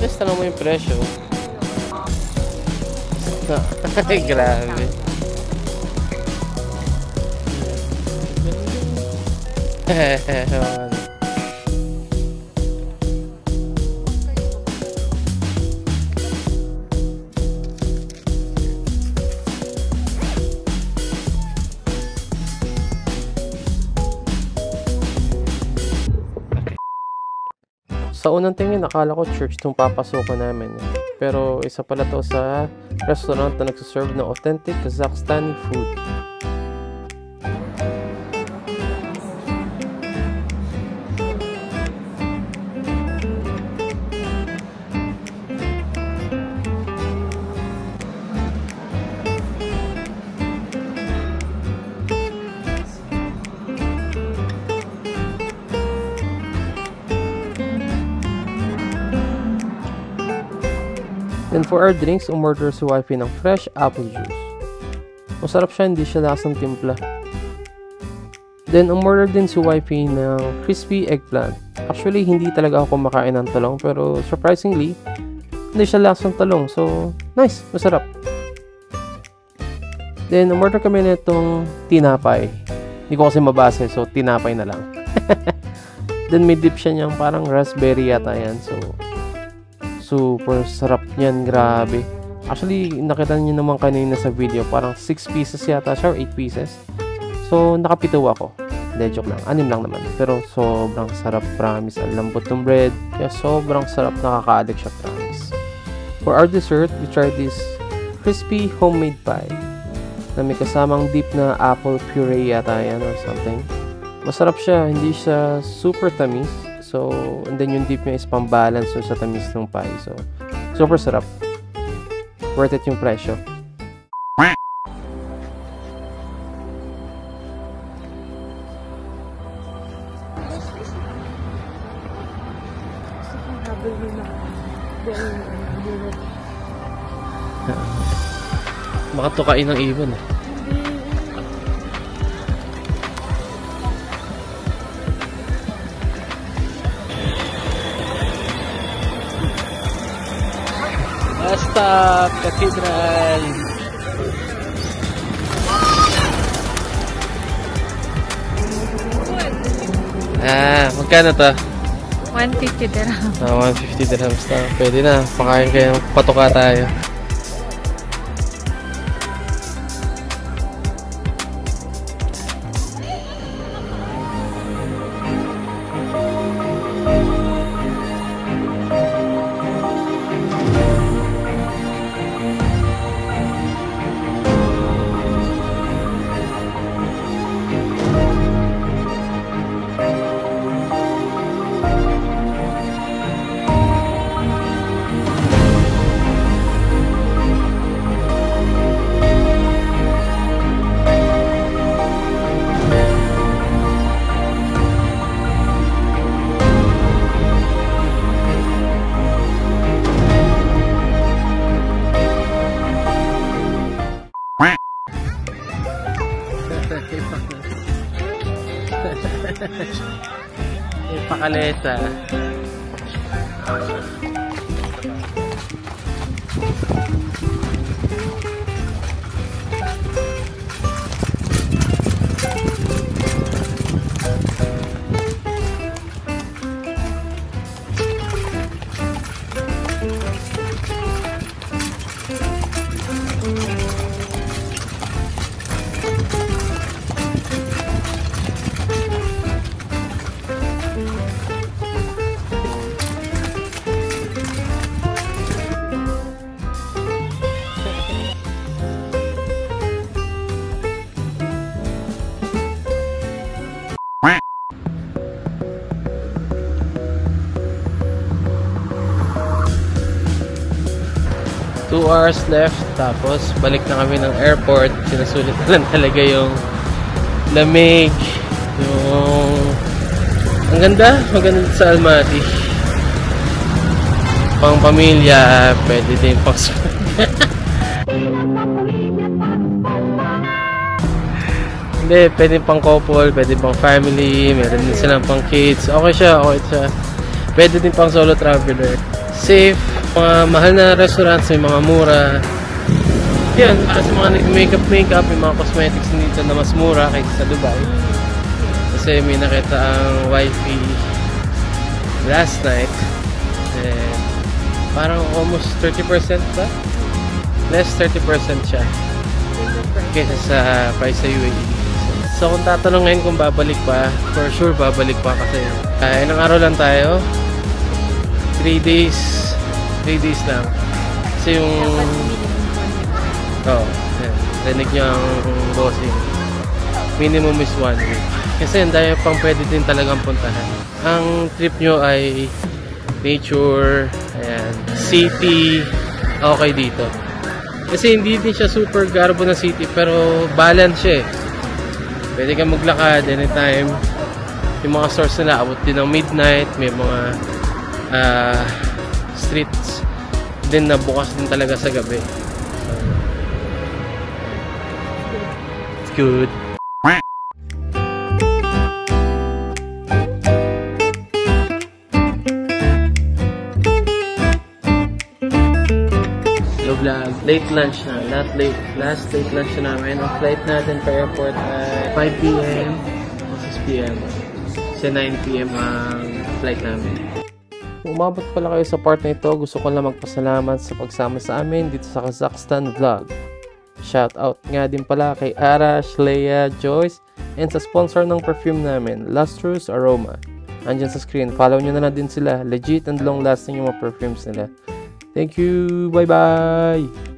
Just tanong mo yung presyo. Ay, grabe. Sa unang tingin, akala ko church itong papasukan namin. Pero isa pala to sa restaurant na nagsaserve ng authentic Kazakhstani food. Then for our drinks, umorder si wifey ng fresh apple juice. Masarap siya, hindi siya lasang timpla. Then umorder din si wifey ng crispy eggplant. Actually, hindi talaga ako kumakain ng talong, pero surprisingly, hindi siya lasang talong. So, nice, masarap. Then umorder kami nitong tinapay. Hindi ko kasi mabase, so tinapay na lang. Then may dip siya niyang parang raspberry yata yan. So, super sarap niyan, grabe. Actually, nakita niyo naman kanina sa video, parang 6 pieces yata siya or 8 pieces. So, nakapito ako. Hindi, joke lang. 6 lang naman. Pero sobrang sarap, promise. Ang lambot ng bread. Kaya sobrang sarap, nakaka-addict siya, promise. For our dessert, we tried this crispy homemade pie na may kasamang deep na apple puree yata yan or something. Masarap siya, hindi siya super tamis. So, and then yung dip niya is pang-balance sa tamis ng pie. So, super sarap. Worth it yung presyo. Baka tukain ng ibon eh. Stop Cathedral. Magkano to? 150 dirhams. 150 dirhams na. Pwede na. Pakain kayo. Patuka tayo. Pakaleta. Two hours left, tapos balik na kami ng airport. Sinasulit na lang talaga yung lamig, yung ang ganda, maganda sa Almaty. Pang pamilya, pwede din pang hindi, pwede pang couple, pwede pang family, meron din silang pang kids. Okay siya, okay siya. Pwede din pang solo traveler. safe, mga mahal na restaurants, may mga mura. Yan, para sa mga nag-makeup, yung mga cosmetics dito na mas mura kaysa sa Dubai. Kasi may nakita ang wifey last night. And parang almost 30% ba? Less 30% siya kaysa sa price sa UAE. So kung tatanungin kung babalik pa, for sure babalik pa kasi ilang araw lang tayo. 3 days lang. Kasi yung rinig nyo ang bossing. Minimum is 1 week. Kasi ang dami pang pwede din talagang puntahan. Ang trip nyo ay nature, ayan, city, okay dito. Kasi hindi din siya super garbo na city, pero balance siya eh. Pwede kang maglakad anytime. Yung mga stores nila, abot din ng midnight. May mga streets din na bukas din talaga sa gabi. So, it's good. Vlog. Late lunch na. Last late lunch na namin. Ang flight natin pa airport ay 5 p.m. 6 p.m. Kasi 9 p.m. ang flight namin. Kung umabot pala kayo sa part na ito, gusto ko lang magpasalamat sa pagsama sa amin dito sa Kazakhstan Vlog. Shout out nga din pala kay Arash, Leia, Joyce, and sa sponsor ng perfume namin, Lustrous Aroma. Andyan sa screen. Follow nyo na lang din sila. Legit and long lasting yung mga perfumes nila. Thank you. Bye-bye.